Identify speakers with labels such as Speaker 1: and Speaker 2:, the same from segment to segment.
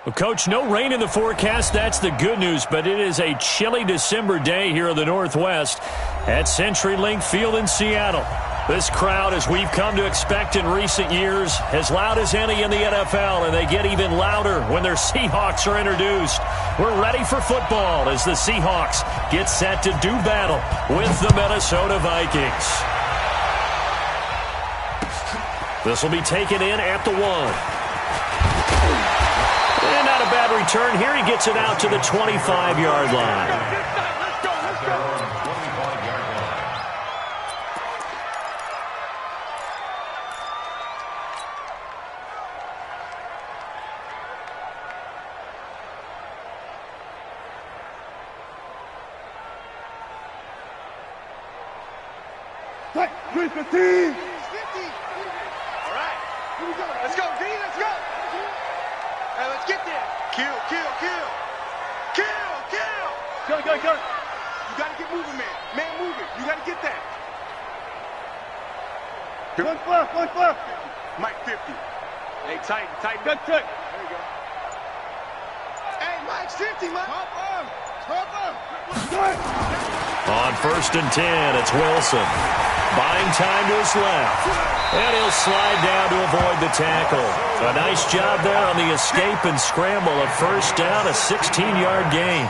Speaker 1: Well, Coach, no rain in the forecast. That's the good news, but it is a chilly December day here in the Northwest at CenturyLink Field in Seattle. This crowd, as we've come to expect in recent years, as loud as any in the NFL, and they get even louder when their Seahawks are introduced. We're ready for football as the Seahawks get set to do battle with the Minnesota Vikings. This will be taken in at the 1. And not a bad return here. He gets it out to the 25-yard line.
Speaker 2: All right, here we go. Let's go, D. Let's go. Hey, let's get there. Kill, kill, kill. Kill, kill. Go, go, go. You got to get moving, man. Man, moving. You got to get that. One left. Mike 50. Hey, tighten. Good trick. There you go. Hey, Mike's 50, Mike. Top up.
Speaker 1: On 1st and 10, it's Wilson. Buying time to his left. And he'll slide down to avoid the tackle. A nice job there on the escape and scramble. A first down, a 16-yard gain.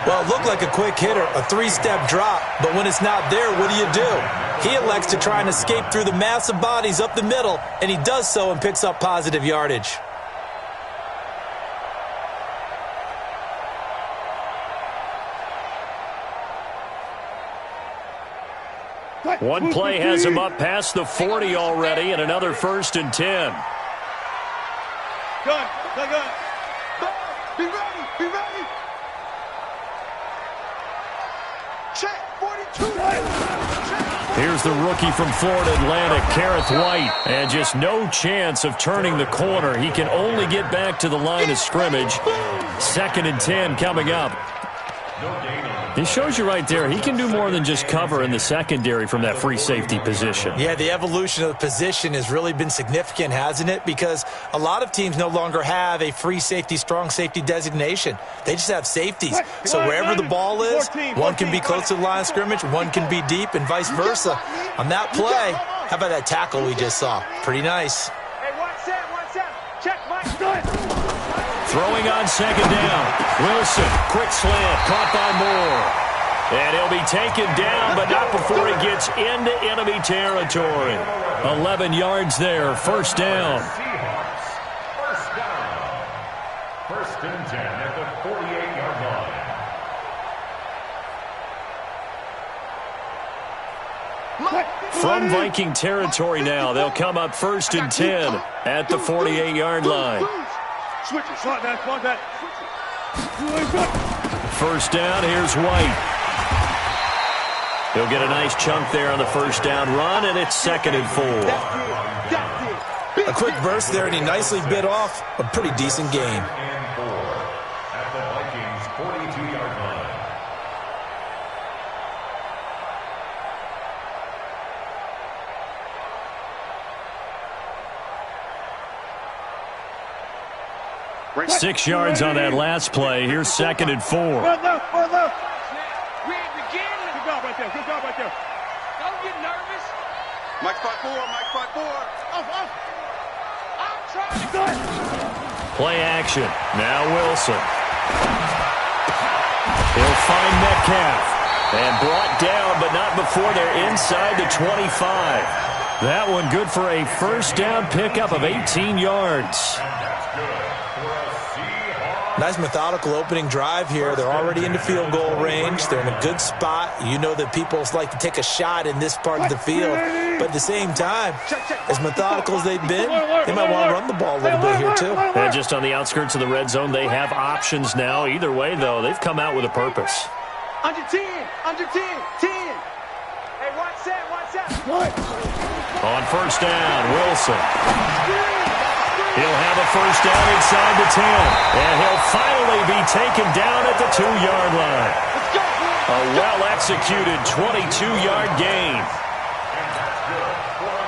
Speaker 3: Well, it looked like a quick hitter, a 3-step drop. But when it's not there, what do? He elects to try and escape through the massive bodies up the middle, and he does so and picks up positive yardage.
Speaker 1: One play has him up past the 40 already, and another 1st and 10.
Speaker 2: Gun. Be ready. Check, 42.
Speaker 1: Here's the rookie from Florida Atlantic, Kareth White, and just no chance of turning the corner. He can only get back to the line of scrimmage. 2nd and 10 coming up. He shows you right there, he can do more than just cover in the secondary from that free safety position.
Speaker 3: Yeah, the evolution of the position has really been significant, hasn't it? Because a lot of teams no longer have a free safety, strong safety designation. They just have safeties. So wherever the ball is, one can be close to the line of scrimmage, one can be deep, and vice versa. On that play, how about that tackle we just saw? Pretty nice.
Speaker 2: Hey, watch that. Check, Mike.
Speaker 1: Throwing on 2nd down. Wilson, quick slant, caught by Moore. And he'll be taken down, but not before he gets into enemy territory. 11 yards there, 1st down.
Speaker 4: First and 10 at the 48-yard line.
Speaker 1: From Viking territory now, they'll come up 1st and 10 at the 48-yard line.
Speaker 2: Switch it. Slot that.
Speaker 1: 1st down, here's White. He'll get a nice chunk there on the 1st down run, and it's 2nd and 4.
Speaker 3: A quick burst there, and he nicely bit off a pretty decent gain.
Speaker 4: And 4 at the Vikings' 42-yard line.
Speaker 1: Right. 6 yards on that last play. Here's 2nd and 4.
Speaker 2: Run left. We ain't beginning. Good job right there. Don't get nervous. Mike spot 4. Off. I'm trying to go.
Speaker 1: Play action. Now Wilson. He'll find Metcalf. And brought down, but not before they're inside the 25. That one good for a 1st down pickup of 18 yards.
Speaker 3: Nice methodical opening drive here. They're already into field goal range. They're in a good spot. You know that people like to take a shot in this part of the field. But at the same time, as methodical as they've been, they might want to run the ball a little bit here too.
Speaker 1: And just on the outskirts of the red zone, they have options now. Either way, though, they've come out with a purpose.
Speaker 2: Under 10. 10. Hey, watch that.
Speaker 1: On 1st down, Wilson. He'll have a 1st down inside the 10. And he'll finally be taken down at the 2-yard line. A well-executed 22-yard gain.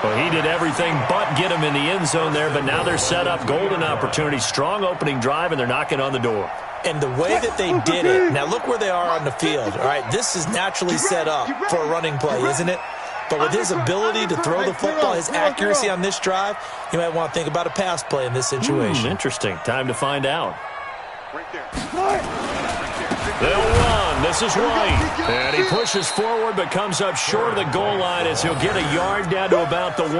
Speaker 1: Well, he did everything but get him in the end zone there, but now they're set up. Golden opportunity, strong opening drive, and they're knocking on the door.
Speaker 3: And the way that they did it, now look where they are on the field. All right, this is naturally set up for a running play, isn't it? But with his ability to throw the football, his accuracy on this drive, you might want to think about a pass play in this situation.
Speaker 1: Interesting. Time to find out. They'll run. This is White. And he pushes forward but comes up short of the goal line as he'll get a yard down to about the 1.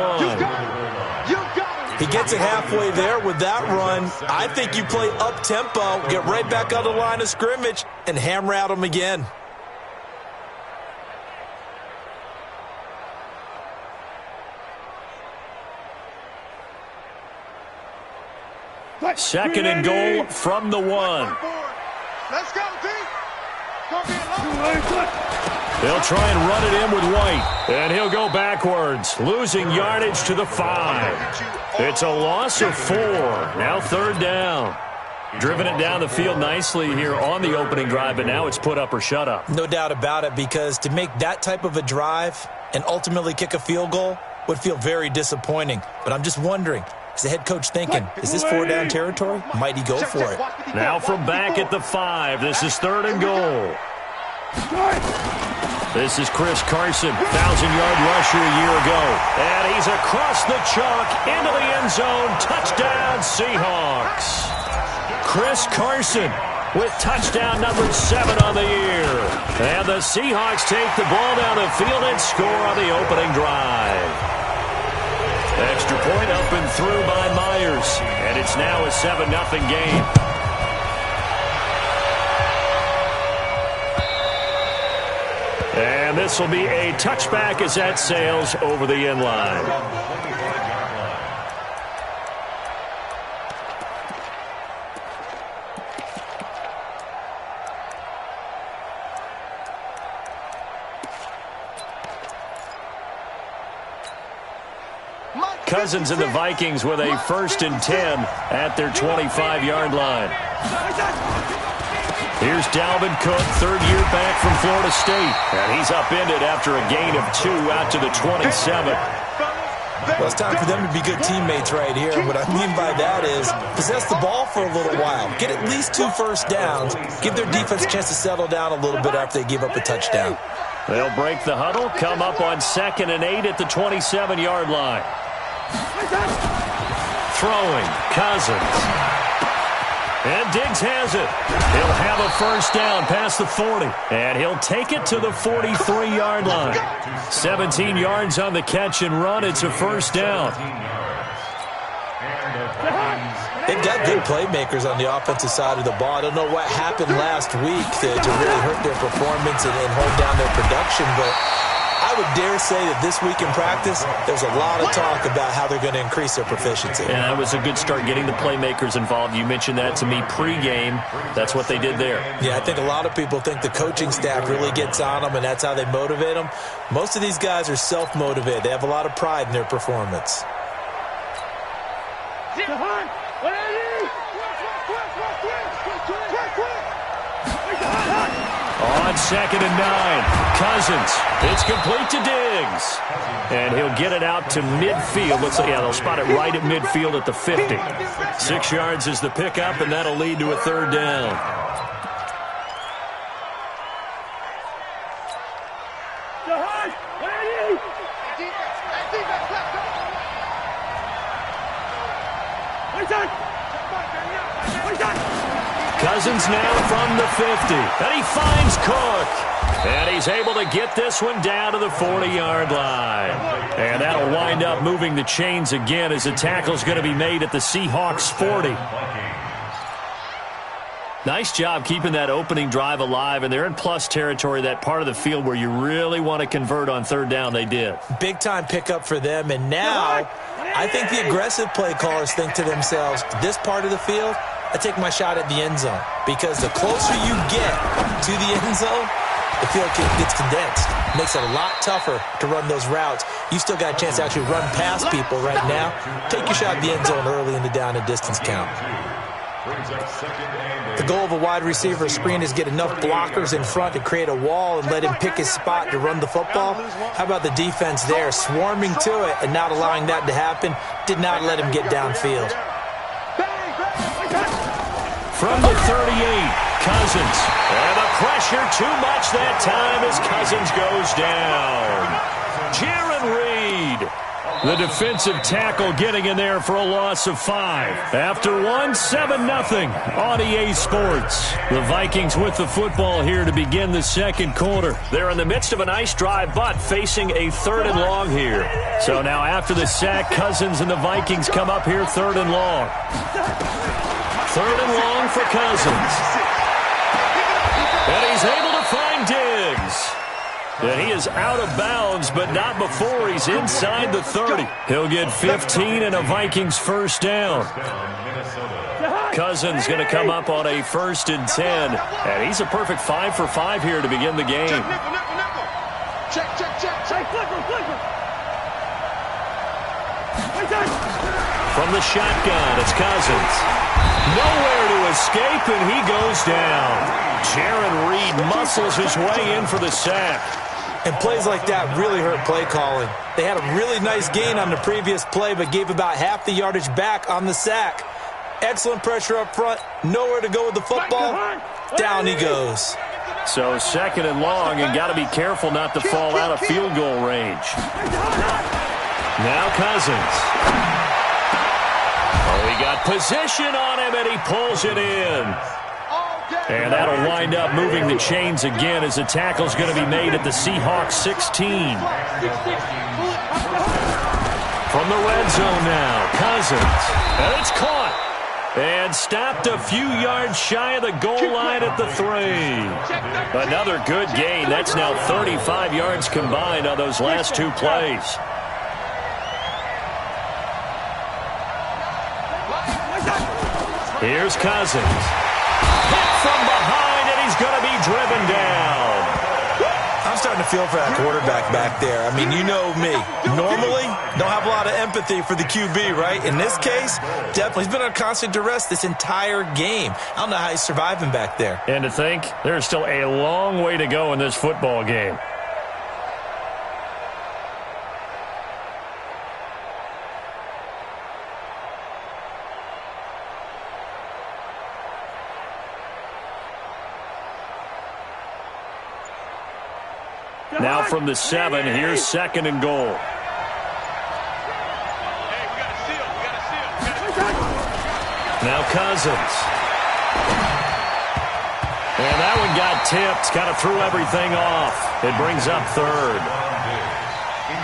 Speaker 3: He gets it halfway there with that run. I think you play up-tempo, get right back on the line of scrimmage, and hammer at him again.
Speaker 1: Second and goal from the 1.
Speaker 2: Let's go, D.
Speaker 1: They'll try and run it in with White. And he'll go backwards, losing yardage to the 5. It's a loss of 4. Now 3rd down. Driven it down the field nicely here on the opening drive, but now it's put up or shut up.
Speaker 3: No doubt about it, because to make that type of a drive and ultimately kick a field goal would feel very disappointing. But I'm just wondering, is the head coach thinking, is this 4-down territory? Might he go for it?
Speaker 1: Now from back at the 5, this is 3rd and goal. This is Chris Carson, 1,000-yard rusher a year ago. And he's across the chalk into the end zone. Touchdown, Seahawks. Chris Carson with touchdown number 7 on the year. And the Seahawks take the ball down the field and score on the opening drive. Extra point up and through by Myers. And it's now a 7-0 game. And this will be a touchback as that sails over the end line. Cousins and the Vikings with a 1st and 10 at their 25-yard line. Here's Dalvin Cook, 3rd year back from Florida State. And he's upended after a gain of 2 out to the 27.
Speaker 3: Well, it's time for them to be good teammates right here. What I mean by that is possess the ball for a little while. Get at least 2 first downs. Give their defense a chance to settle down a little bit after they give up a touchdown.
Speaker 1: They'll break the huddle, come up on 2nd and 8 at the 27-yard line. Throwing, Cousins. And Diggs has it. He'll have a 1st down past the 40. And he'll take it to the 43-yard line. 17 yards on the catch and run. It's a 1st down.
Speaker 3: They've got good playmakers on the offensive side of the ball. I don't know what happened last week to really hurt their performance and hold down their production, but I would dare say that this week in practice, there's a lot of talk about how they're going to increase their proficiency.
Speaker 1: And that was a good start, getting the playmakers involved. You mentioned that to me pregame. That's what they did there.
Speaker 3: Yeah, I think a lot of people think the coaching staff really gets on them, and that's how they motivate them. Most of these guys are self-motivated. They have a lot of pride in their performance.
Speaker 1: On 2nd and 9, Cousins. It's complete to Diggs. And he'll get it out to midfield. Looks like, yeah, they'll spot it right at midfield at the 50. 6 yards is the pickup, and that'll lead to a 3rd down. Cousins now from the 50, and he finds Cook. And he's able to get this one down to the 40-yard line. And that'll wind up moving the chains again as the tackle's going to be made at the Seahawks 40. Nice job keeping that opening drive alive, and they're in plus territory, that part of the field where you really want to convert on 3rd down. They did. Big-time pickup for them, and now I think the aggressive play callers think to themselves, this part of the field, I take my shot at the end zone, because the closer you get to the end zone, the field gets condensed. It makes it a lot tougher to run those routes. You still got a chance to actually run past people right now. Take your shot at the end zone early in the down and distance count.
Speaker 4: Brings up 2nd and 8.
Speaker 3: The goal of a wide receiver screen is get enough blockers in front to create a wall and let him pick his spot to run the football. How about the defense there, swarming to it and not allowing that to happen? Did not let him get downfield.
Speaker 1: From the 38, Cousins. And the pressure too much that time as Cousins goes down. Jaron Reed, the defensive tackle, getting in there for a loss of 5. After one, 7-0 on EA Sports. The Vikings with the football here to begin the second quarter. They're in the midst of a nice drive, but facing a 3rd and long here. So now after the sack, Cousins and the Vikings come up here 3rd and long. 3rd and long for Cousins. And he's able to find Diggs. And he is out of bounds, but not before he's inside the 30. He'll get 15 and a Vikings first down. Cousins going to come up on a 1st and 10. And he's a perfect 5 for 5 here to begin the game.
Speaker 2: Check.
Speaker 1: From the shotgun, it's Cousins. Nowhere to escape, and he goes down. Jaron Reed muscles his way in for the sack.
Speaker 3: And plays like that really hurt play calling. They had a really nice gain on the previous play, but gave about half the yardage back on the sack. Excellent pressure up front. Nowhere to go with the football. Down he goes.
Speaker 1: So 2nd and long, and got to be careful not to fall out of field goal range. Now Cousins. Oh, he got position on him, and he pulls it in. And that'll wind up moving the chains again as the tackle's going to be made at the Seahawks 16. From the red zone now, Cousins. And it's caught. And stopped a few yards shy of the goal line at the 3. Another good gain. That's now 35 yards combined on those last 2 plays. Here's Cousins. Hit from behind, and he's going to be driven down.
Speaker 3: I'm starting to feel for that quarterback back there. I mean, you know me. Normally, don't have a lot of empathy for the QB, right? In this case, definitely. He's been on constant duress this entire game. I don't know how he's surviving back there.
Speaker 1: And to think, there's still a long way to go in this football game. Now from the 7, here's 2nd and goal. Now Cousins. And that one got tipped. Kind of threw everything off. It brings up 3rd.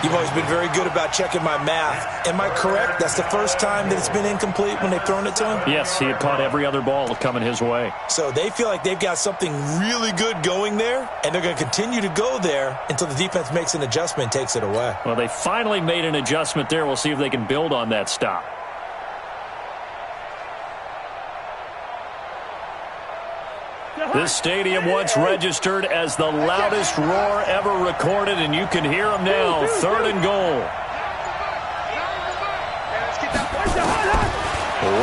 Speaker 3: You've always been very good about checking my math. Am I correct? That's the first time that it's been incomplete when they've thrown it to him?
Speaker 1: Yes, he had caught every other ball coming his way.
Speaker 3: So they feel like they've got something really good going there, and they're going to continue to go there until the defense makes an adjustment and takes it away.
Speaker 1: Well, they finally made an adjustment there. We'll see if they can build on that stop. This stadium once registered as the loudest roar ever recorded, and you can hear them now. 3rd and goal.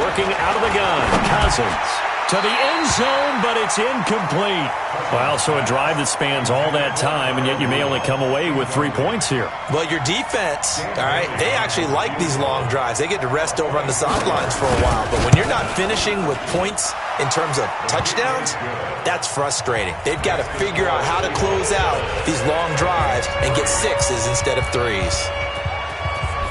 Speaker 1: Working out of the gun, Cousins. To the end zone, but it's incomplete. Well, so a drive that spans all that time, and yet you may only come away with 3 points here.
Speaker 3: Well, your defense, all right, they actually like these long drives. They get to rest over on the sidelines for a while. But when you're not finishing with points in terms of touchdowns, that's frustrating. They've got to figure out how to close out these long drives and get 6s instead of 3s.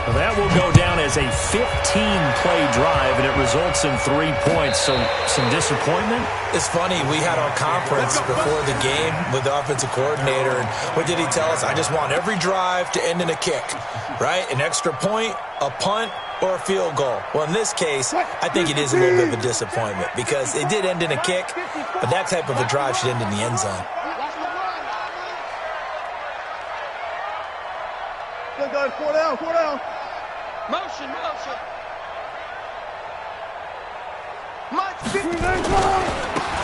Speaker 1: Well, that will go down as a 15-play drive, and it results in 3 points. So some disappointment?
Speaker 3: It's funny. We had our conference before the game with the offensive coordinator, and what did he tell us? I just want every drive to end in a kick, right? An extra point, a punt, or a field goal. Well, in this case, I think it is a little bit of a disappointment because it did end in a kick, but that type of a drive should end in the end zone.
Speaker 2: Good, guys. 4 down, 4 down. Motion.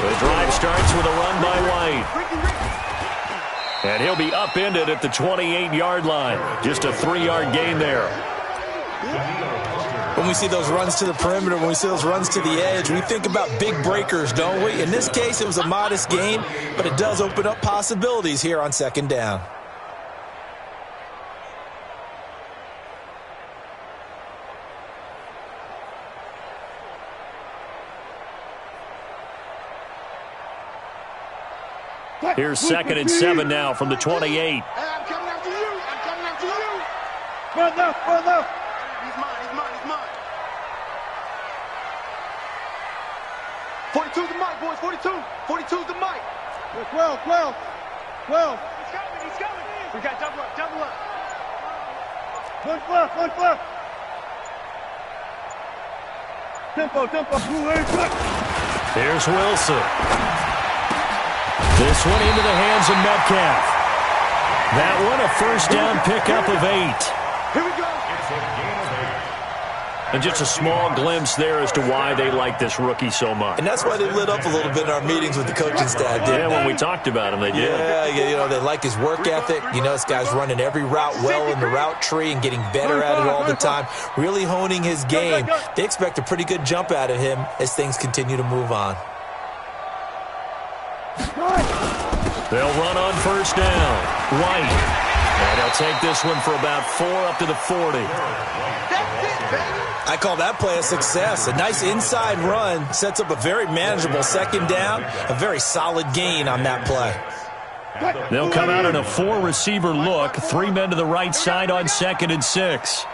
Speaker 1: The drive starts with a run by White. And he'll be upended at the 28-yard line. Just a 3-yard gain there.
Speaker 3: When we see those runs to the perimeter, when we see those runs to the edge, we think about big breakers, don't we? In this case, it was a modest gain, but it does open up possibilities here on second down.
Speaker 1: Here's 2nd and 7 now from the 28.
Speaker 2: Hey, I'm coming after you. I'm coming after you.
Speaker 5: Run left, run left.
Speaker 2: He's mine, he's mine, he's mine. 42's the mic, boys, 42. 42's the mic.
Speaker 5: 12, 12, 12.
Speaker 2: He's coming. We got double up, double up.
Speaker 5: One left, one left. Tempo, tempo.
Speaker 1: Here's Wilson. This one into the hands of Metcalf. That one a first down pickup of 8.
Speaker 2: Here we go.
Speaker 1: And just a small glimpse there as to why they like this rookie so much.
Speaker 3: And that's why they lit up a little bit in our meetings with the coaching staff, didn't they?
Speaker 1: When we talked about him, they did.
Speaker 3: Yeah, you know, they like his work ethic. You know, this guy's running every route well in the route tree and getting better at it all the time, really honing his game. They expect a pretty good jump out of him as things continue to move on.
Speaker 1: They'll run on first down. White. And they'll take this one for about 4 up to the 40.
Speaker 3: I call that play a success. A nice inside run sets up a very manageable second down, a very solid gain on that play.
Speaker 1: They'll come out in a 4-receiver look. 3 men to the right side on 2nd and 6.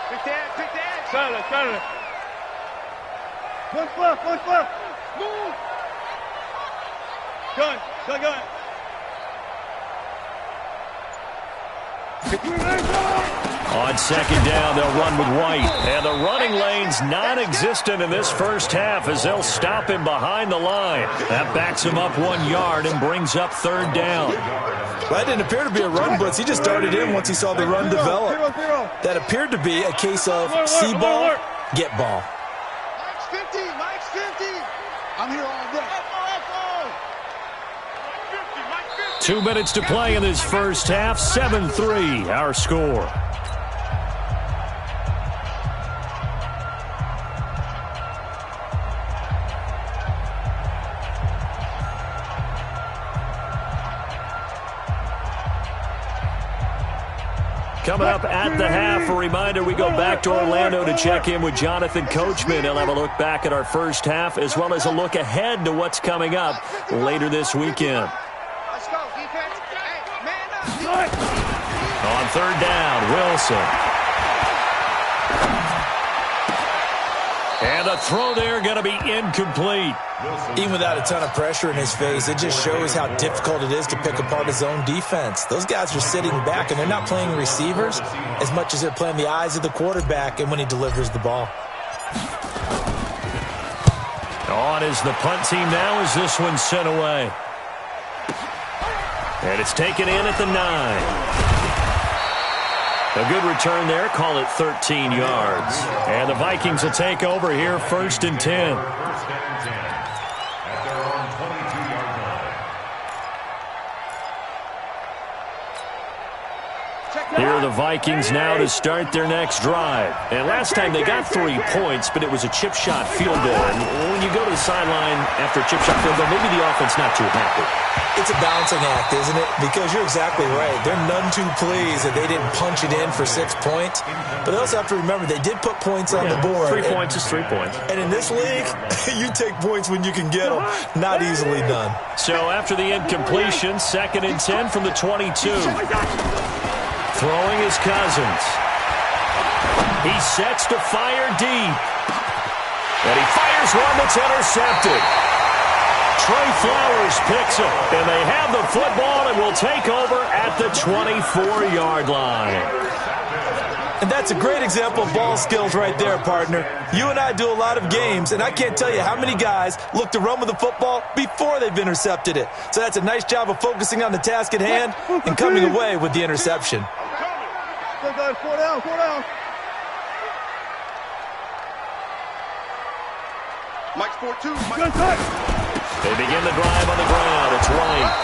Speaker 2: Pick that, pick that.
Speaker 5: Silent, silent. One left, one left.
Speaker 2: Move.
Speaker 5: Gun, gun, gun.
Speaker 1: On second down, they'll run with White. And the running lane's non-existent in this first half as they'll stop him behind the line. That backs him up 1 yard and brings up 3rd down.
Speaker 3: That didn't appear to be a run blitz. He just darted in once he saw the run develop. That appeared to be a case of see ball, get ball.
Speaker 2: Mike's 50, Mike's 50. I'm here all day.
Speaker 1: 2 minutes to play in this first half. 7-3, our score. Coming up at the half, a reminder, we go back to Orlando to check in with Jonathan Coachman. He'll have a look back at our first half as well as a look ahead to what's coming up later this weekend.
Speaker 2: Let's go, defense. Hey, man up.
Speaker 1: On 3rd down, Wilson. And the throw there going to be incomplete.
Speaker 3: Even without a ton of pressure in his face, it just shows how difficult it is to pick apart his own defense. Those guys are sitting back, and they're not playing receivers as much as they're playing the eyes of the quarterback and when he delivers the ball.
Speaker 1: On is the punt team now as this one's sent away. And it's taken in at the 9. A good return there. Call it 13 yards. And the Vikings will take over here 1st and 10. Here are the Vikings now to start their next drive. And last time they got 3 points, but it was a chip shot field goal. And when you go to the sideline after a chip shot field goal, maybe the offense not too happy.
Speaker 3: It's a balancing act, isn't it? Because you're exactly right. They're none too pleased that they didn't punch it in for 6 points. But they also have to remember they did put points on the board.
Speaker 1: 3 points is 3 points.
Speaker 3: And in this league, you take points when you can get them. Not easily done.
Speaker 1: So after the incompletion, 2nd and 10 from the 22. Throwing is Cousins. He sets to fire deep. And he fires one that's intercepted. Trey Flowers picks it, and they have the football and will take over at the 24-yard line.
Speaker 3: And that's a great example of ball skills right there, partner. You and I do a lot of games, and I can't tell you how many guys look to run with the football before they've intercepted it. So that's a nice job of focusing on the task at hand and coming away with the interception.
Speaker 5: Go, guys, 4 down, 4 down.
Speaker 2: Mike's 4-2.
Speaker 5: Good touch.
Speaker 1: They begin the drive on the ground. It's White.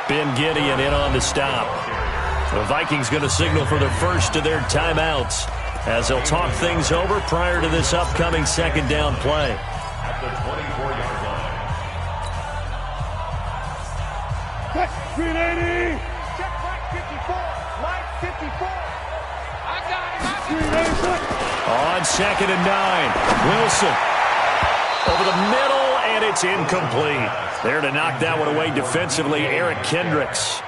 Speaker 1: Ben Gideon in on the stop. The Vikings going to signal for the first of their timeouts. as they'll talk things over prior to this upcoming second down play.
Speaker 4: At the 24-yard line.
Speaker 5: Green 80.
Speaker 2: Check right 54. Right 54. I got him.
Speaker 5: Green 80.
Speaker 1: On 2nd and 9, Wilson over the middle, and it's incomplete. There to knock that one away defensively, Eric Kendricks.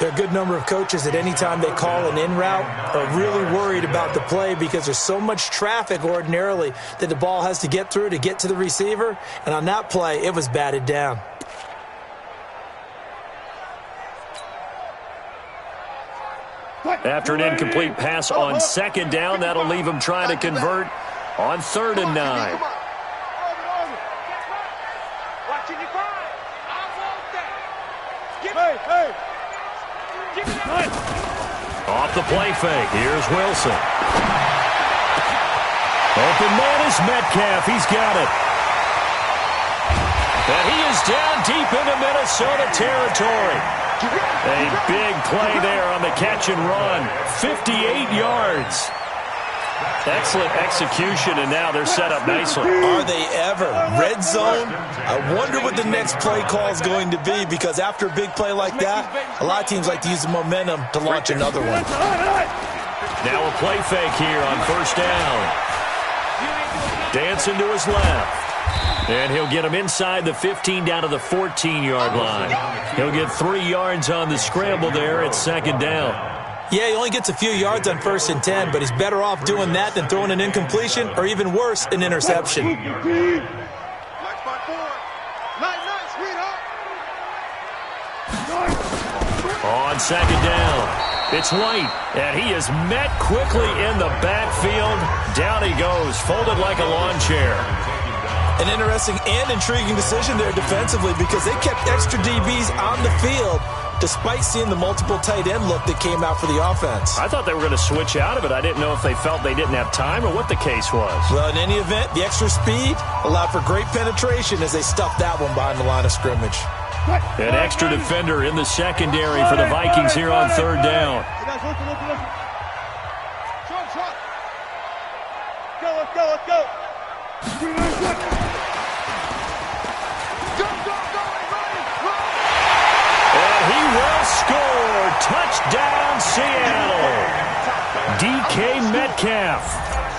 Speaker 3: There are a good number of coaches that any time they call an in route are really worried about the play because there's so much traffic ordinarily that the ball has to get through to get to the receiver. And on that play, it was batted down.
Speaker 1: After an incomplete pass on 2nd down, that'll leave him trying to convert on 3rd and 9.
Speaker 2: Watching you cry. I want that. Give me that.
Speaker 1: Off the play fake, here's Wilson. Open man is Metcalf, he's got it. And he is down deep into Minnesota territory. A big play there on the catch and run. 58 yards. Excellent execution, and now they're set up nicely.
Speaker 3: Are they ever? Red zone? I wonder what the next play call is going to be because after a big play like that, a lot of teams like to use the momentum to launch another one.
Speaker 1: Now a play fake here on 1st down. Dancing to his left. And he'll get him inside the 15 down to the 14-yard line. He'll get 3 yards on the scramble there at 2nd down.
Speaker 3: Yeah, he only gets a few yards on 1st and 10, but he's better off doing that than throwing an incompletion or even worse, an interception.
Speaker 2: Nice spot forward. Nice, sweetheart.
Speaker 1: On 2nd down, it's White, and he is met quickly in the backfield. Down he goes, folded like a lawn chair.
Speaker 3: An interesting and intriguing decision there defensively because they kept extra DBs on the field despite seeing the multiple tight end look that came out for the offense.
Speaker 1: I thought they were going to switch out of it. I didn't know if they felt they didn't have time or what the case was.
Speaker 3: Well, in any event, the extra speed allowed for great penetration as they stuffed that one behind the line of scrimmage.
Speaker 1: An extra defender in the secondary for the Vikings here on 3rd down.
Speaker 5: Let's go.
Speaker 1: And he will score. Touchdown, Seattle. DK Metcalf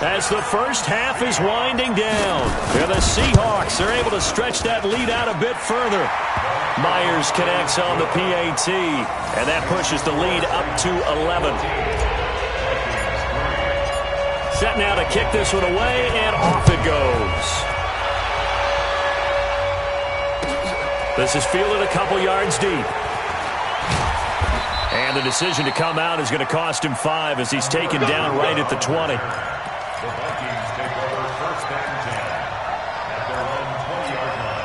Speaker 1: as the first half is winding down. And the Seahawks are able to stretch that lead out a bit further. Myers connects on the PAT, and that pushes the lead up to 11. Set now to kick this one away, and off it goes. This is fielded a couple yards deep. And the decision to come out is going to cost him 5 as he's taken down right at the 20.
Speaker 4: The Vikings take over 1st and 10 at their own 20-yard line.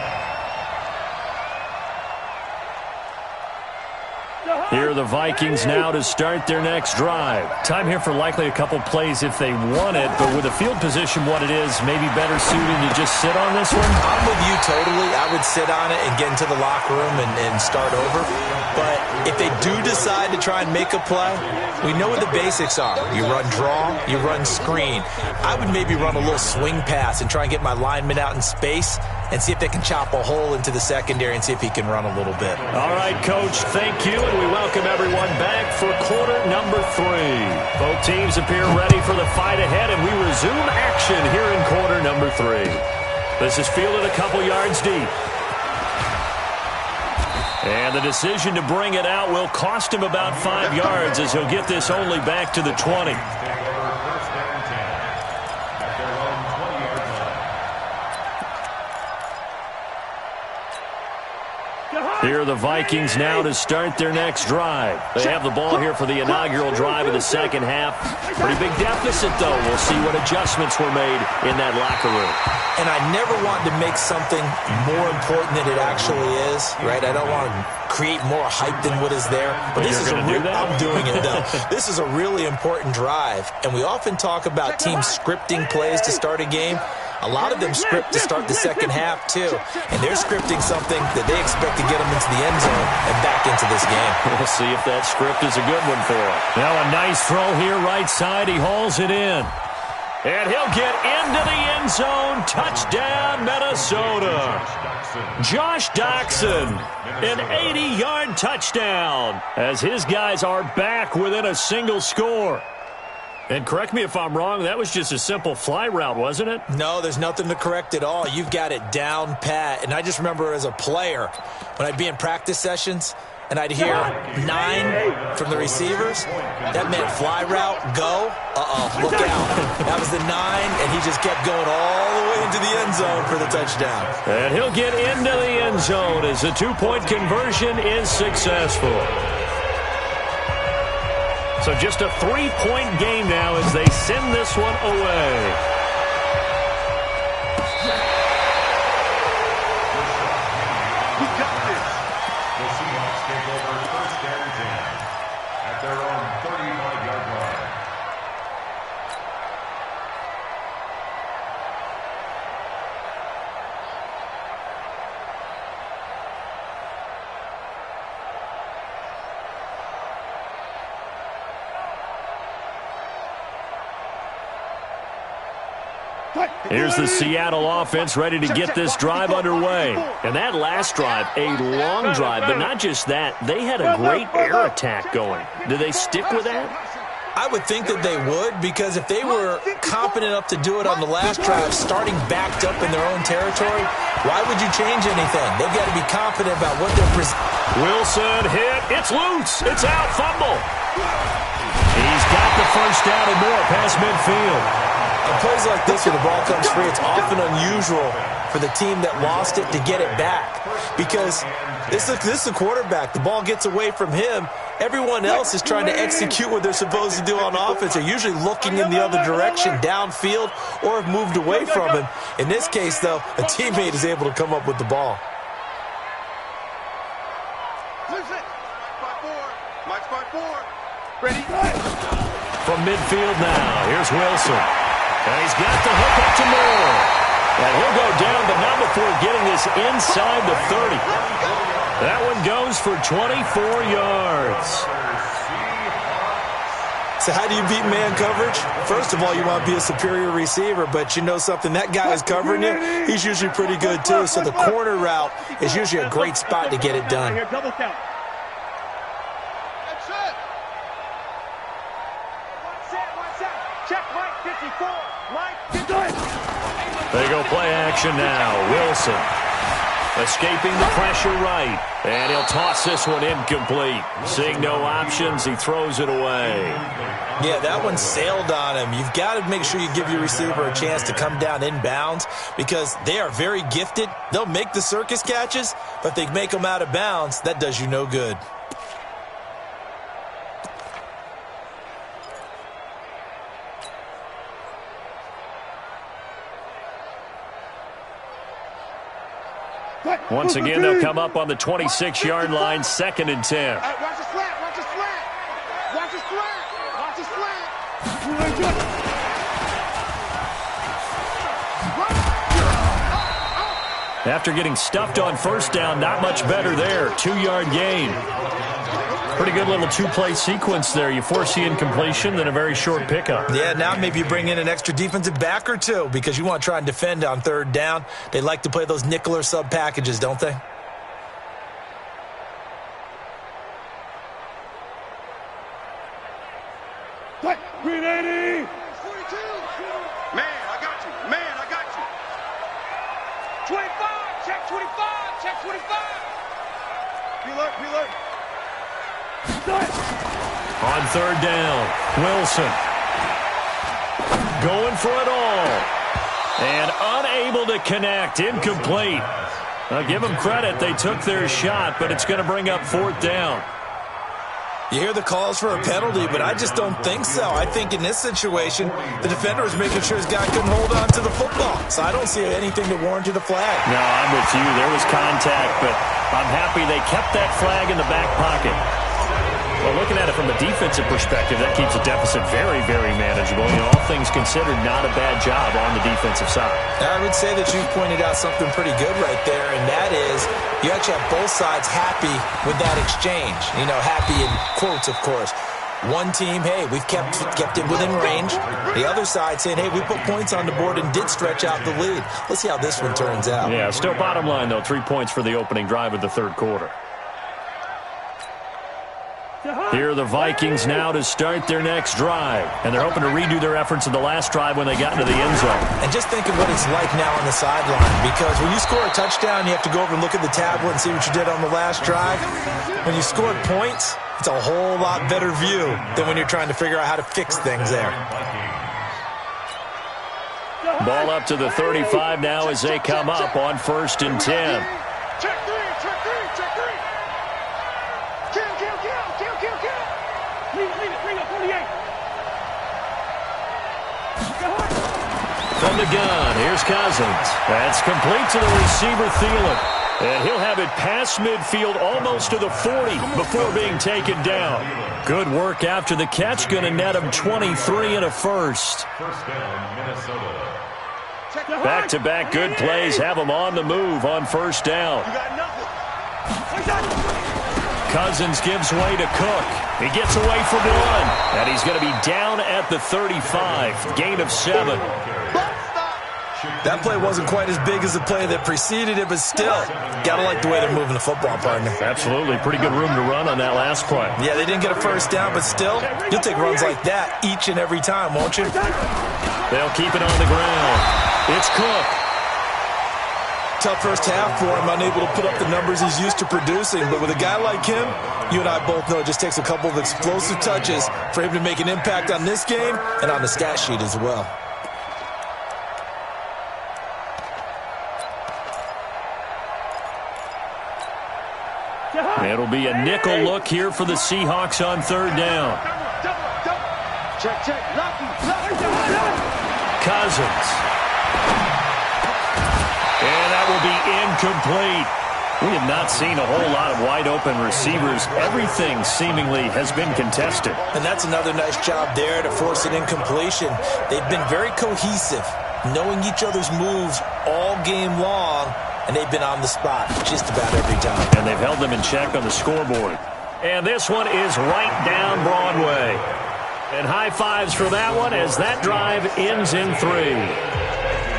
Speaker 1: Here are the Vikings now to start their next drive. Time here for likely a couple plays if they want it, but with the field position what it is, maybe better suited to just sit on this one?
Speaker 3: I'm with you totally. I would sit on it and get into the locker room and start over. But if they do decide to try and make a play, we know what the basics are. You run draw, you run screen. I would maybe run a little swing pass and try and get my lineman out in space and see if they can chop a hole into the secondary and see if he can run a little bit.
Speaker 1: All right, Coach, thank you, and we welcome everyone back for quarter number 3. Both teams appear ready for the fight ahead, and we resume action here in quarter number 3. This is fielded a couple yards deep. And the decision to bring it out will cost him about 5 yards as he'll get this only back to the 20. Here are the Vikings now to start their next drive. They have the ball here for the inaugural drive of the second half. Pretty big deficit, though. We'll see what adjustments were made in that locker room.
Speaker 3: And I never want to make something more important than it actually is, right? I don't want to create more hype than what is there. But this is I'm doing it, though. This is a really important drive. And we often talk about teams scripting plays to start a game. A lot of them script to start the second half, too. And they're scripting something that they expect to get them into the end zone and back into this game.
Speaker 1: We'll see if that script is a good one for him. Now a nice throw here right side. He hauls it in. And he'll get into the end zone. Touchdown, Minnesota. Josh Doxson, an 80-yard touchdown as his guys are back within a single score. And correct me if I'm wrong, that was just a simple fly route, wasn't it?
Speaker 3: No, there's nothing to correct at all. You've got it down pat. And I just remember as a player, when I'd be in practice sessions, and I'd hear 9 from the receivers, that meant fly route, go, look out. That was the 9, and he just kept going all the way into the end zone for the touchdown.
Speaker 1: And he'll get into the end zone as the 2-point conversion is successful. So just a 3-point game now as they send this one away.
Speaker 4: At their own 35-yard line.
Speaker 1: Here's the Seattle offense ready to get this drive underway. And that last drive, a long drive, but not just that. They had a great air attack going. Do they stick with that?
Speaker 3: I would think that they would, because if they were confident enough to do it on the last drive, starting backed up in their own territory, why would you change anything? They've got to be confident about what they're presenting.
Speaker 1: Wilson hit. It's loose. It's out. Fumble. He's got the first down and more past midfield.
Speaker 3: On plays like this where the ball comes free, it's often unusual for the team that lost it to get it back, because this is the quarterback. The ball gets away from him. Everyone else is trying to execute what they're supposed to do on offense. They're usually looking in the other direction, downfield, or have moved away from him. In this case, though, a teammate is able to come up with the ball.
Speaker 2: Ready?
Speaker 1: From midfield now, here's Wilson. And he's got the hook up to Moore. And he'll go down, but not before getting this inside the 30. That one goes for 24 yards.
Speaker 3: So how do you beat man coverage? First of all, you want to be a superior receiver, but you know something, that guy is covering you. He's usually pretty good too. So the corner route is usually a great spot to get it done.
Speaker 5: Double count. Check Mike 54. Mike 54.
Speaker 1: They go play action now. Wilson escaping the pressure right. And he'll toss this one incomplete. Seeing no options, he throws it away.
Speaker 3: Yeah, that one sailed on him. You've got to make sure you give your receiver a chance to come down inbounds, because they are very gifted. They'll make the circus catches, but if they make them out of bounds, that does you no good.
Speaker 1: Once again, they'll come up on the 26-yard line, 2nd and 10.
Speaker 2: Watch his flat, watch his flat. Watch his flat, watch his flat.
Speaker 1: After getting stuffed on first down, not much better there. 2-yard gain. Pretty good little 2-play sequence there. You force the incompletion, then a very short pickup.
Speaker 3: Yeah, now maybe you bring in an extra defensive back or two, because you want to try and defend on 3rd down. They like to play those nickel or sub packages, don't they?
Speaker 5: Green 80.
Speaker 2: 42. Man, I got you. Man, I got you.
Speaker 5: 25. Check 25. Check 25. Reload.
Speaker 1: On 3rd down, Wilson going for it all. And unable to connect, incomplete. I'll give them credit. They took their shot, but it's going to bring up 4th down.
Speaker 3: You hear the calls for a penalty, but I just don't think so. I think in this situation, the defender is making sure his guy couldn't hold on to the football. So I don't see anything to warrant a flag.
Speaker 1: No, I'm with you. There was contact, but I'm happy they kept that flag in the back pocket. Well, looking at it from a defensive perspective, that keeps the deficit very, very manageable. You know, all things considered, not a bad job on the defensive side.
Speaker 3: I would say that you pointed out something pretty good right there, and that is you actually have both sides happy with that exchange. You know, happy in quotes, of course. One team, hey, we've kept it within range. The other side saying, hey, we put points on the board and did stretch out the lead. Let's see how this one turns out.
Speaker 1: Yeah, still bottom line, though, 3 points for the opening drive of the third quarter. Here are the Vikings now to start their next drive. And they're hoping to redo their efforts in the last drive when they got into the end zone.
Speaker 3: And just think of what it's like now on the sideline. Because when you score a touchdown, you have to go over and look at the tablet and see what you did on the last drive. When you scored points, it's a whole lot better view than when you're trying to figure out how to fix things there.
Speaker 1: Ball up to the 35 now as they come up on 1st and 10.
Speaker 2: Check three, check three, check three. Kill. Bring up 48.
Speaker 1: From the gun, here's Cousins. That's complete to the receiver, Thielen. And he'll have it past midfield almost to the 40 before being taken down. Good work after the catch. Going to net him 23 and a first.
Speaker 4: First down, Minnesota.
Speaker 1: Back-to-back good plays have him on the move on 1st down.
Speaker 2: You got nothing.
Speaker 1: Cousins gives way to Cook. He gets away from one. And he's going to be down at the 35. Gain of 7.
Speaker 3: That play wasn't quite as big as the play that preceded it, but still, got to like the way they're moving the football, partner.
Speaker 1: Absolutely. Pretty good room to run on that last play.
Speaker 3: Yeah, they didn't get a first down, but still, you'll take runs like that each and every time, won't you?
Speaker 1: They'll keep it on the ground. It's Cook.
Speaker 3: Tough first half for him, unable to put up the numbers he's used to producing. But with a guy like him, you and I both know it just takes a couple of explosive touches for him to make an impact on this game and on the stat sheet as well.
Speaker 1: It'll be a nickel look here for the Seahawks on 3rd down.
Speaker 2: Check. Lucky.
Speaker 1: Cousins. And that will be incomplete. We have not seen a whole lot of wide-open receivers. Everything seemingly has been contested.
Speaker 3: And that's another nice job there to force an incompletion. They've been very cohesive, knowing each other's moves all game long, and they've been on the spot just about every time.
Speaker 1: And they've held them in check on the scoreboard. And this one is right down Broadway. And high fives for that one as that drive ends in 3.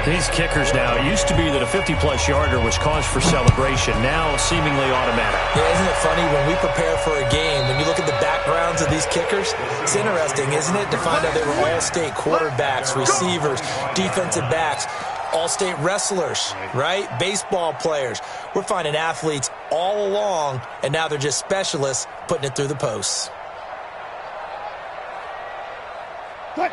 Speaker 1: These kickers now, it used to be that a 50-plus yarder was cause for celebration. Now seemingly automatic.
Speaker 3: Yeah, isn't it funny when we prepare for a game, when you look at the backgrounds of these kickers, it's interesting, isn't it, to find out they were all-state quarterbacks, receivers, defensive backs, all-state wrestlers, right? Baseball players. We're finding athletes all along, and now they're just specialists putting it through the posts.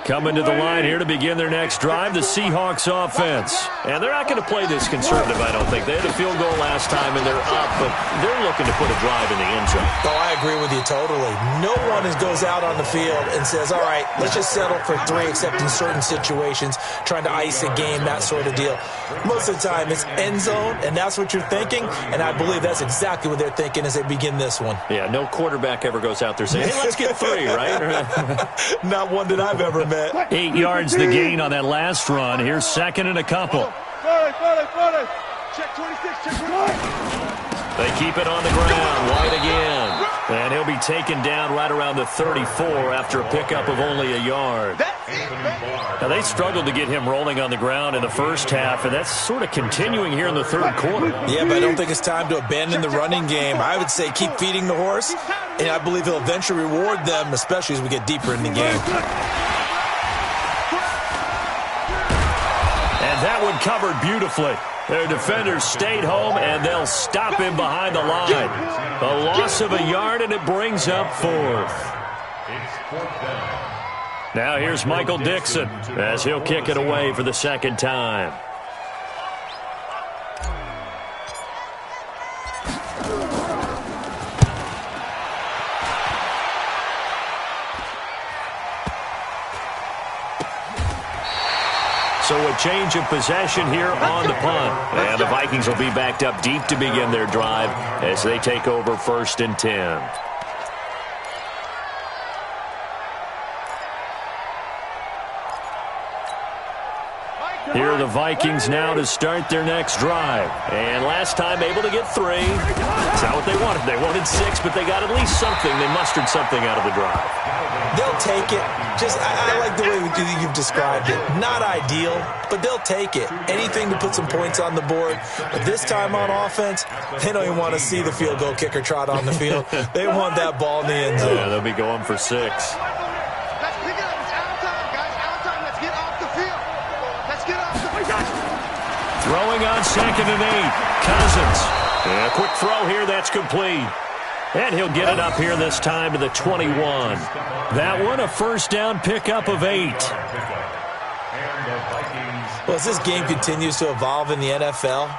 Speaker 1: Coming to the line here to begin their next drive, the Seahawks offense. And they're not going to play this conservative, I don't think. They had a field goal last time, and they're up, but they're looking to put a drive in the end zone.
Speaker 3: Oh, I agree with you totally. No one goes out on the field and says, all right, let's just settle for 3, except in certain situations, trying to ice a game, that sort of deal. Most of the time, it's end zone, and that's what you're thinking, and I believe that's exactly what they're thinking as they begin this one.
Speaker 1: Yeah, no quarterback ever goes out there saying, hey, let's get 3, right?
Speaker 3: Not one that I've ever met.
Speaker 1: 8 yards the gain on that last run. Here's 2nd and a couple.
Speaker 2: Check 26, check 25.
Speaker 1: They keep it on the ground. White again. And he'll be taken down right around the 34 after a pickup of only a yard. Now, they struggled to get him rolling on the ground in the first half, and that's sort of continuing here in the third quarter.
Speaker 3: Yeah, but I don't think it's time to abandon the running game. I would say keep feeding the horse, and I believe he'll eventually reward them, especially as we get deeper in the game.
Speaker 1: And that one covered beautifully. Their defenders stayed home, and they'll stop him behind the line. A loss of a yard, and it brings up 4th. Now here's Michael Dixon as he'll kick it away for the second time. So a change of possession here on the punt. And the Vikings will be backed up deep to begin their drive as they take over 1st and 10. Here are the Vikings now to start their next drive. And last time able to get 3. That's not what they wanted. They wanted 6, but they got at least something. They mustered something out of the drive.
Speaker 3: They'll take it. I like the way you've described it. Not ideal, but they'll take it. Anything to put some points on the board. But this time on offense, they don't even want to see the field goal kicker trot on the field. They want that ball in the end zone.
Speaker 1: Yeah, they'll be going for 6.
Speaker 2: Let's pick it up. It's out time, guys. Out time. Let's get off the field. Let's get off the field.
Speaker 1: Throwing on 2nd and 8. Cousins. And a quick throw here. That's complete. And he'll get it up here this time to the 21. That one, a first down pickup of 8.
Speaker 3: Well, as this game continues to evolve in the NFL,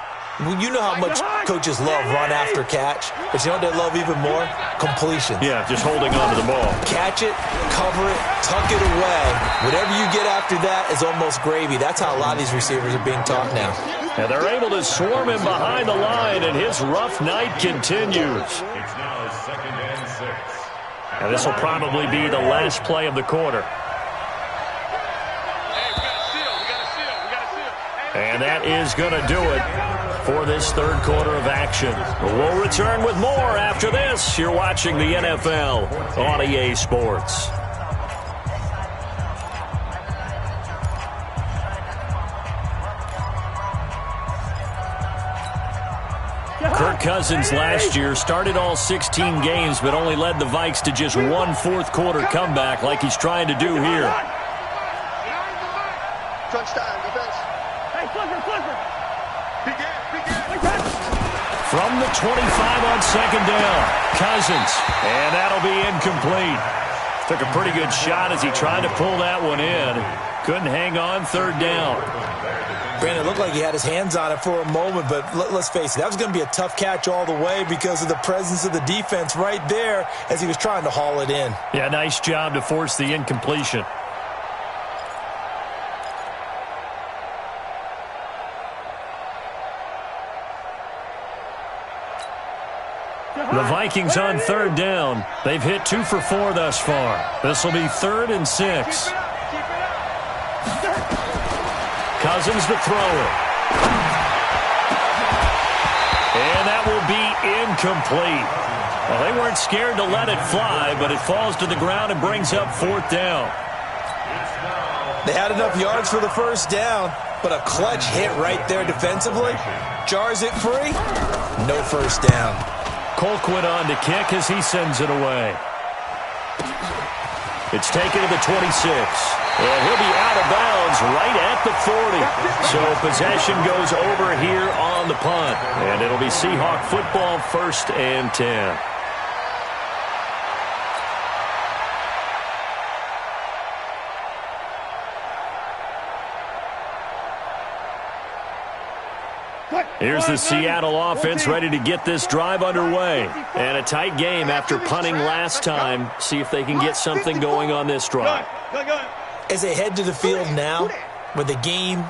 Speaker 3: you know how much coaches love run after catch, but you know what they love even more? Completion.
Speaker 1: Yeah, just holding on to the ball.
Speaker 3: Catch it, cover it, tuck it away. Whatever you get after that is almost gravy. That's how a lot of these receivers are being taught now.
Speaker 1: And they're able to swarm him behind the line, and his rough night continues.
Speaker 4: It's now 2nd and 6.
Speaker 1: And this will probably be the last play of the quarter. And that is going to do it for this third quarter of action. We'll return with more after this. You're watching the NFL on EA Sports. Kirk Cousins last year started all 16 games, but only led the Vikes to just one fourth-quarter comeback like he's trying to do here.
Speaker 2: Crunch time, defense. Hey, Clifford.
Speaker 1: From the 25 on 2nd down, Cousins, and that'll be incomplete. Took a pretty good shot as he tried to pull that one in. Couldn't hang on 3rd down.
Speaker 3: Brandon, it looked like he had his hands on it for a moment, but let's face it, that was going to be a tough catch all the way because of the presence of the defense right there as he was trying to haul it in.
Speaker 1: Yeah, nice job to force the incompletion. The Vikings on 3rd down. They've hit 2 for 4 thus far. This will be 3rd and 6. Cousins to throw it. And that will be incomplete. Well, they weren't scared to let it fly, but it falls to the ground and brings up 4th down.
Speaker 3: They had enough yards for the first down, but a clutch hit right there defensively. Jars it free. No first down.
Speaker 1: Colquitt on to kick as he sends it away. It's taken to the 26. And he'll be out of bounds right at the 40. So possession goes over here on the punt. And it'll be Seahawk football, 1st and 10. Here's the Seattle offense ready to get this drive underway. And a tight game after punting last time. See if they can get something going on this drive.
Speaker 3: As they head to the field now, with the game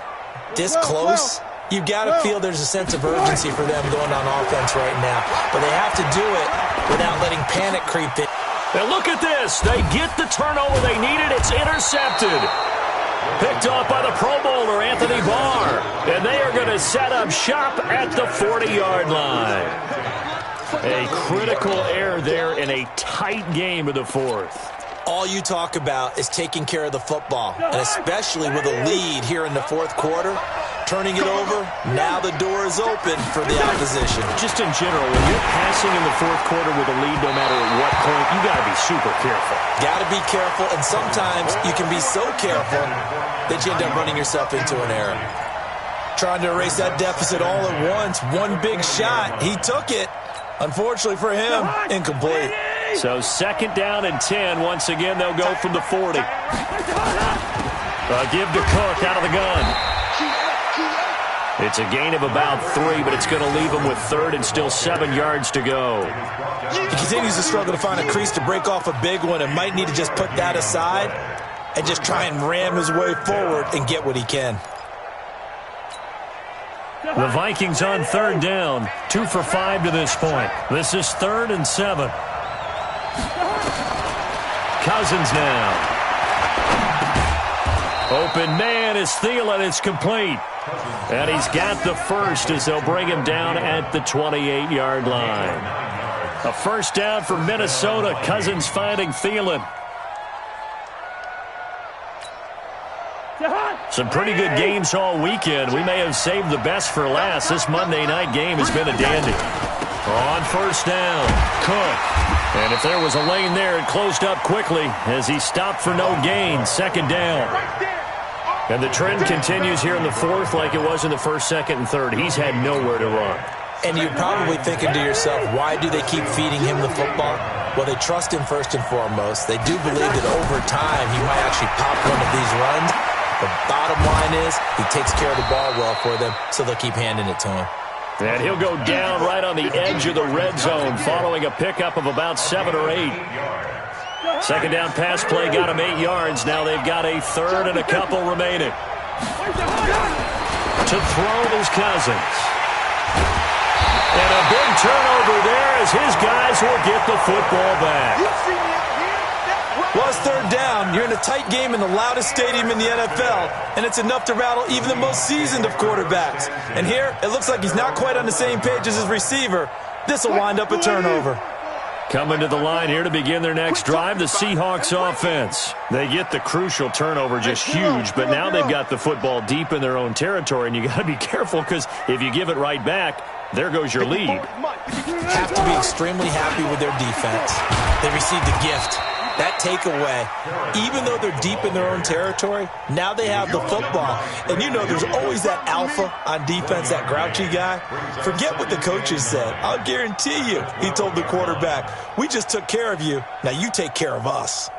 Speaker 3: this close, you've got to feel there's a sense of urgency for them going on offense right now. But they have to do it without letting panic creep in.
Speaker 1: And look at this. They get the turnover they needed. It's intercepted. Picked off by the Pro Bowler, Anthony Barr. And they are going to set up shop at the 40-yard line. A critical error there in a tight game of the 4th.
Speaker 3: All you talk about is taking care of the football, and especially with a lead here in the 4th quarter, turning it over, now the door is open for the opposition.
Speaker 1: Just in general, when you're passing in the 4th quarter with a lead, no matter at what point, you got to be super careful.
Speaker 3: Got to be careful, and sometimes you can be so careful that you end up running yourself into an error. Trying to erase that deficit all at once, one big shot, he took it. Unfortunately for him, incomplete.
Speaker 1: So 2nd down and 10. Once again, they'll go from the 40. Give to Cook out of the gun. It's a gain of about 3, but it's going to leave him with 3rd and still 7 yards to go.
Speaker 3: He continues to struggle to find a crease to break off a big one and might need to just put that aside and just try and ram his way forward and get what he can.
Speaker 1: The Vikings on 3rd down, 2 for 5 to this point. This is 3rd and 7. Cousins now. Open man is Thielen. It's complete. And he's got the first as they'll bring him down at the 28-yard line. A first down for Minnesota. Cousins finding Thielen. Some pretty good games all weekend. We may have saved the best for last. This Monday night game has been a dandy. On first down, Cook. And if there was a lane there, it closed up quickly as he stopped for no gain. Second down. And the trend continues here in the fourth like it was in the first, second, and third. He's had nowhere to run.
Speaker 3: And you're probably thinking to yourself, why do they keep feeding him the football? Well, they trust him first and foremost. They do believe that over time he might actually pop one of these runs. The bottom line is he takes care of the ball well for them, so they'll keep handing it to him.
Speaker 1: And he'll go down right on the edge of the red zone following a pickup of about 7 or 8. Second down pass play got him 8 yards. Now they've got a third and a couple remaining. To throw is Cousins. And a big turnover there as his guys will get the football back.
Speaker 3: Well, it's third down. You're in a tight game in the loudest stadium in the NFL, and it's enough to rattle even the most seasoned of quarterbacks. And here, it looks like he's not quite on the same page as his receiver. This will wind up a turnover.
Speaker 1: Coming to the line here to begin their next drive, the Seahawks offense. They get the crucial turnover, just huge, but now they've got the football deep in their own territory, and you got to be careful because if you give it right back, there goes your lead.
Speaker 3: Have to be extremely happy with their defense. They received a gift. That takeaway, even though they're deep in their own territory, now they have the football. And you know there's always that alpha on defense, that grouchy guy. Forget what the coaches said. I'll guarantee you, he told the quarterback, we just took care of you. Now you take care of us.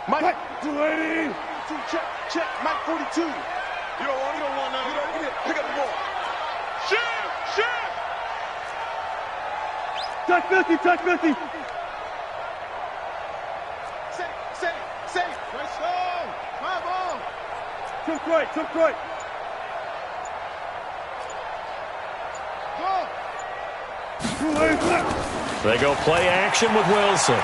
Speaker 2: Mike, 280. Check. Mike 42. You don't want none. Pick up the ball. Shoot.
Speaker 5: Touch 50.
Speaker 2: Safe. Let's go. Come on.
Speaker 5: Took right. Go.
Speaker 1: They go play action with Wilson.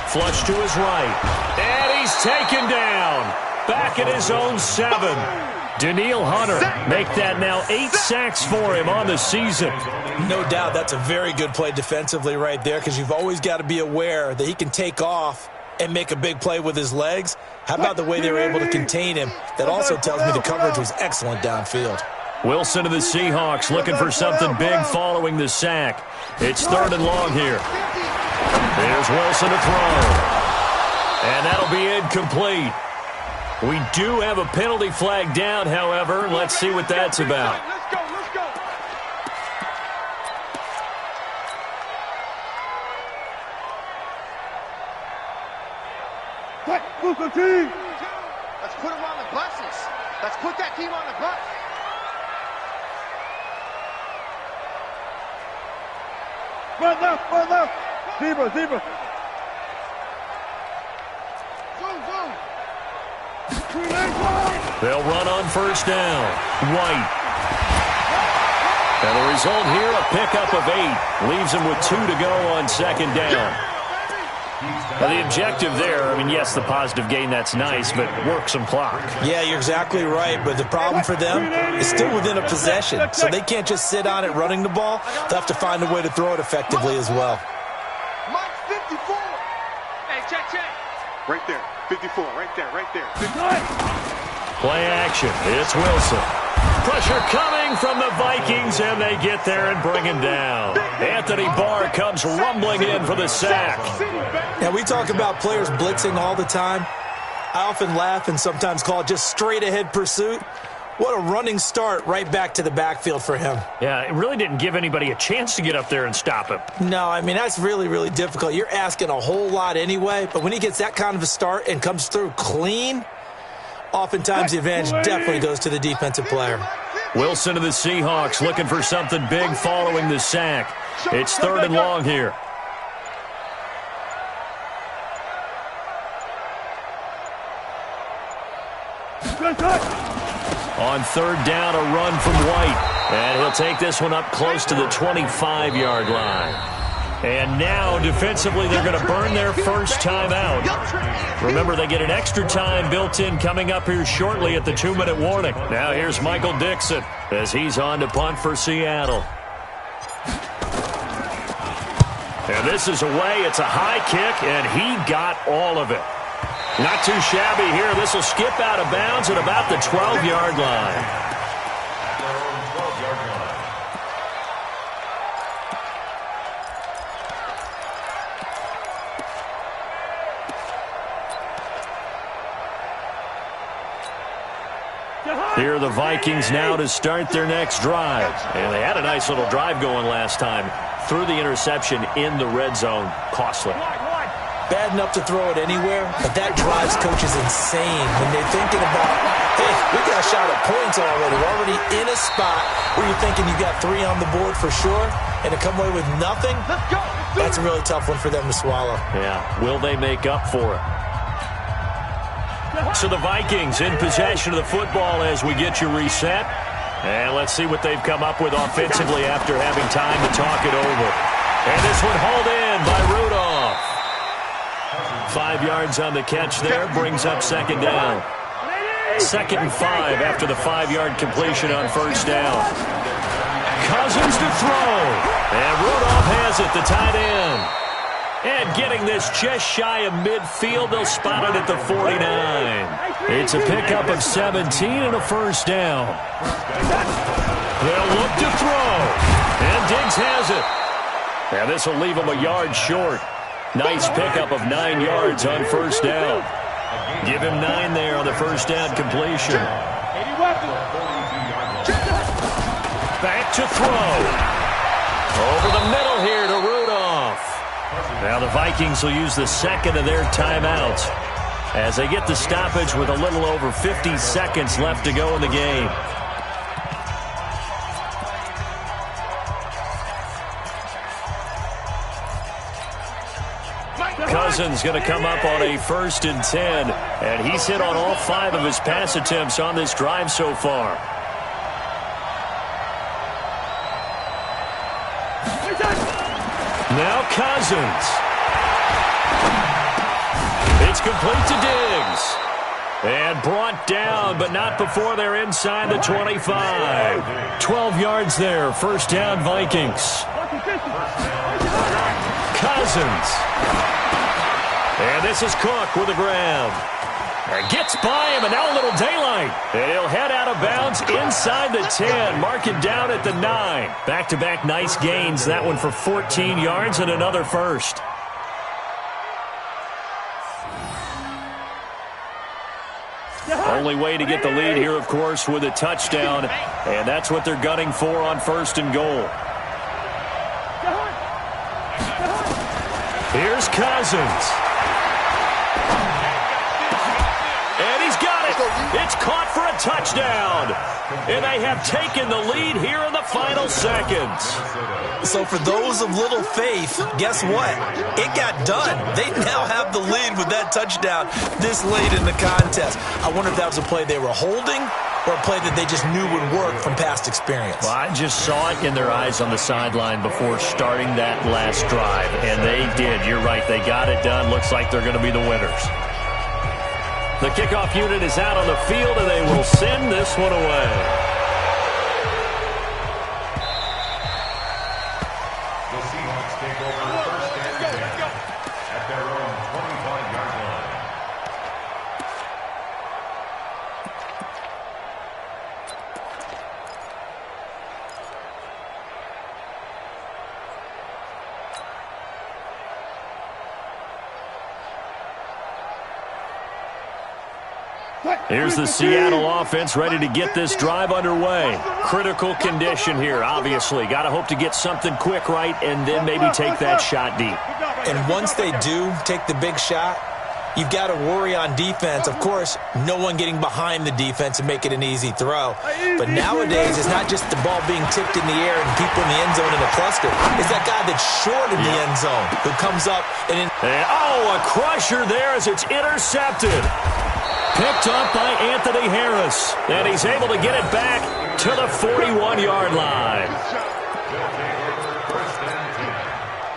Speaker 1: Flush to his right. And he's taken down. Back at his own 7. Daniil Hunter make that now 8 sacks for him on the season.
Speaker 3: No doubt that's a very good play defensively right there because you've always got to be aware that he can take off and make a big play with his legs. How about the way they were able to contain him? That also tells me the coverage was excellent downfield.
Speaker 1: Wilson of the Seahawks looking for something big following the sack. It's third and long here. There's Wilson to throw. And that'll be incomplete. We do have a penalty flag down, however. Let's see what that's about.
Speaker 2: Let's go.
Speaker 5: Team.
Speaker 2: Let's put him on the buses. Let's put that team on the bus.
Speaker 5: Front left. Zebra.
Speaker 2: Zoom.
Speaker 1: They'll run on first down. White. And the result here, a pickup of 8. Leaves them with 2 to go on second down. Now the objective there, I mean, yes, the positive gain, that's nice, but work some clock.
Speaker 3: Yeah, you're exactly right, but the problem for them is still within a possession, so they can't just sit on it running the ball. They'll have to find a way to throw it effectively as well.
Speaker 2: Mike 54. Hey, check. Right there. 54, right there. 59.
Speaker 1: Play action. It's Wilson. Pressure coming from the Vikings, and they get there and bring him down. Anthony Barr comes rumbling in for the sack.
Speaker 3: Now, we talk about players blitzing all the time. I often laugh and sometimes call it just straight-ahead pursuit. What a running start right back to the backfield for him.
Speaker 1: Yeah, it really didn't give anybody a chance to get up there and stop him.
Speaker 3: No, I mean, that's really, really difficult. You're asking a whole lot anyway, but when he gets that kind of a start and comes through clean, oftentimes the advantage definitely goes to the defensive player.
Speaker 1: Wilson of the Seahawks looking for something big following the sack. It's third and long here. On third down, a run from White. And he'll take this one up close to the 25-yard line. And now, defensively, they're going to burn their first time out. Remember, they get an extra time built in coming up here shortly at the 2-minute warning. Now here's Michael Dixon as he's on to punt for Seattle. And this is away. It's a high kick, and he got all of it. Not too shabby here. This will skip out of bounds at about the 12-yard line. Here are the Vikings now to start their next drive. And they had a nice little drive going last time. Threw the interception in the red zone. Costly.
Speaker 3: Bad enough to throw it anywhere, but that drives coaches insane when they're thinking about, hey, we got a shot at points already. We're already in a spot where you're thinking you got 3 on the board for sure, and to come away with nothing, that's a really tough one for them to swallow.
Speaker 1: Yeah, will they make up for it? So the Vikings in possession of the football as we get you reset. And let's see what they've come up with offensively after having time to talk it over. And this one hauled in by Rudolph. 5 yards on the catch there, brings up second down. 2nd and 5 after the 5-yard completion on first down. Cousins to throw. And Rudolph has it, the tight end. And getting this just shy of midfield, they'll spot it at the 49. It's a pickup of 17 and a first down. They'll look to throw. And Diggs has it. And this will leave him a yard short. Nice pickup of 9 yards on first down. Give him 9 there on the first down completion. Back to throw. Over the middle here to Rudolph. Now the Vikings will use the second of their timeouts as they get the stoppage with a little over 50 seconds left to go in the game. Cousins going to come up on a 1st and 10, and he's hit on all 5 of his pass attempts on this drive so far. Now Cousins. It's complete to Diggs. And brought down, but not before they're inside the 25. 12 yards there, first down Vikings. Cousins. And this is Cook with a grab. And gets by him, and now a little daylight. And he'll head out of bounds inside the 10. Mark it down at the 9. Back-to-back nice gains. That one for 14 yards and another first. Only way to get the lead here, of course, with a touchdown. And that's what they're gunning for on 1st and goal. Here's Cousins. It's caught for a touchdown. And they have taken the lead here in the final seconds.
Speaker 3: So for those of little faith, guess what? It got done. They now have the lead with that touchdown this late in the contest. I wonder if that was a play they were holding or a play that they just knew would work from past experience.
Speaker 1: Well, I just saw it in their eyes on the sideline before starting that last drive. And they did. You're right. They got it done. Looks like they're going to be the winners. The kickoff unit is out on the field, and they will send this one away.
Speaker 4: The Seahawks take over 1st and 10 at their own 25-yard line.
Speaker 1: Here's the Seattle offense ready to get this drive underway. Critical condition here, obviously. Got to hope to get something quick right and then maybe take that shot deep.
Speaker 3: And once they do take the big shot, you've got to worry on defense. Of course, no one getting behind the defense and make it an easy throw. But nowadays, it's not just the ball being tipped in the air and people in the end zone in a cluster. It's that guy that's short in the end zone who comes up and...
Speaker 1: Oh, a crusher there as it's intercepted. Picked up by Anthony Harris. And he's able to get it back to the 41-yard line.
Speaker 4: First and 10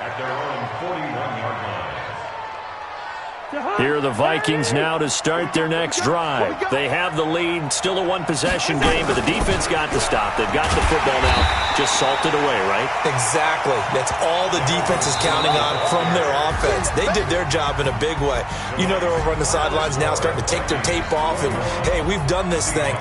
Speaker 4: at their own 41-yard line.
Speaker 1: Here are the Vikings now to start their next drive. They have the lead, still a one-possession game, but the defense got to stop. They've got the football now, just salted away, right?
Speaker 3: Exactly. That's all the defense is counting on from their offense. They did their job in a big way. You know they're over on the sidelines now starting to take their tape off, and, hey, we've done this thing.